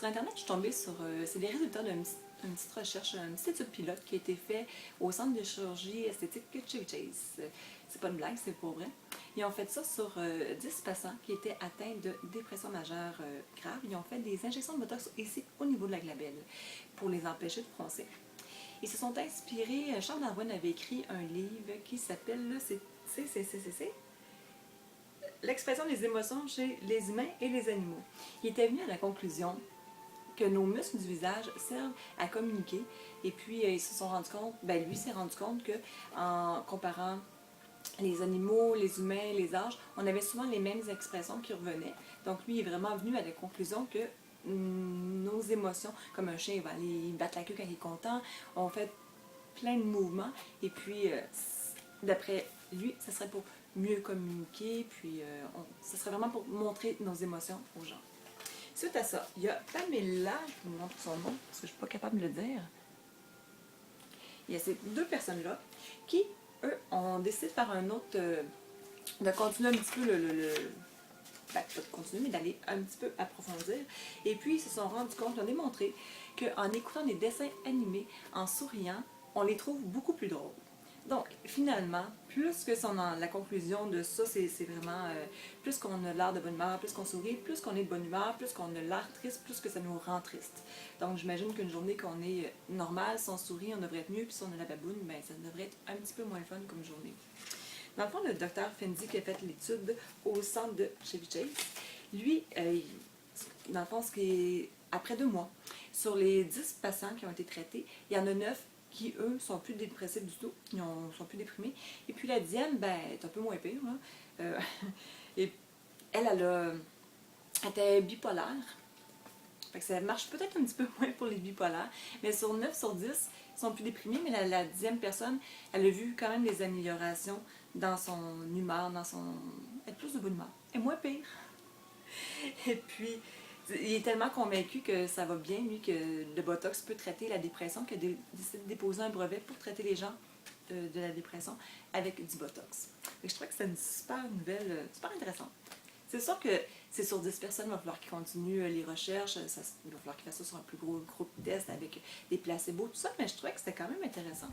Sur Internet, je suis tombée sur c'est les résultats d'une petite recherche, une petite étude pilote qui a été faite au Centre de chirurgie esthétique Chevy Chase. C'est pas une blague, c'est pour vrai. Ils ont fait ça sur 10 patients qui étaient atteints de dépression majeure grave. Ils ont fait des injections de botox ici au niveau de la glabelle pour les empêcher de froncer. Ils se sont inspirés, Charles Darwin avait écrit un livre qui s'appelle L'expression des émotions chez les humains et les animaux. Il était venu à la conclusion que nos muscles du visage servent à communiquer. Et puis, ils se sont rendus compte, lui s'est rendu compte que en comparant les animaux, les humains, les âges, on avait souvent les mêmes expressions qui revenaient. Donc, lui est vraiment venu à la conclusion que nos émotions, comme un chien, il va aller battre la queue quand il est content, on fait plein de mouvements. Et puis, d'après lui, ça serait pour mieux communiquer, puis ça serait vraiment pour montrer nos émotions aux gens. Suite à ça, il y a Pamela, je vous montre son nom parce que je ne suis pas capable de le dire. Il y a ces deux personnes-là qui, eux, ont décidé de faire un autre, de continuer un petit peu pas de continuer, mais d'aller un petit peu approfondir. Et puis, ils se sont rendus compte, ils ont démontré qu'en écoutant des dessins animés, en souriant, on les trouve beaucoup plus drôles. Donc, finalement, plus que la conclusion de ça, c'est vraiment plus qu'on a l'air de bonne humeur, plus qu'on sourit, plus qu'on est de bonne humeur, plus qu'on a l'air triste, plus que ça nous rend triste. Donc, j'imagine qu'une journée qu'on est normale, si on sourit, on devrait être mieux, puis si on a la baboune, ça devrait être un petit peu moins fun comme journée. Dans le fond, le docteur Fendi qui a fait l'étude au centre de Chevy Chase, lui, dans le fond, après 2 mois, sur les 10 patients qui ont été traités, il y en a 9 qui, eux, sont plus dépressifs du tout, ils sont plus déprimés. Et puis la 10e, est un peu moins pire. Là. Et elle était bipolaire. Fait que ça marche peut-être un petit peu moins pour les bipolaires. Mais sur 9 sur 10, ils sont plus déprimés. Mais la 10e personne, elle a vu quand même des améliorations dans son humeur, elle est plus de bonne humeur. Elle est moins pire. Et puis, il est tellement convaincu que ça va bien, lui, que le Botox peut traiter la dépression, qu'il a décidé de déposer un brevet pour traiter les gens de la dépression avec du Botox. Donc, je trouvais que c'est une super nouvelle, super intéressante. C'est sûr que c'est sur 10 personnes, il va falloir qu'ils continuent les recherches, il va falloir qu'ils fassent ça sur un plus gros groupe de tests avec des placebos, tout ça, mais je trouvais que c'était quand même intéressant.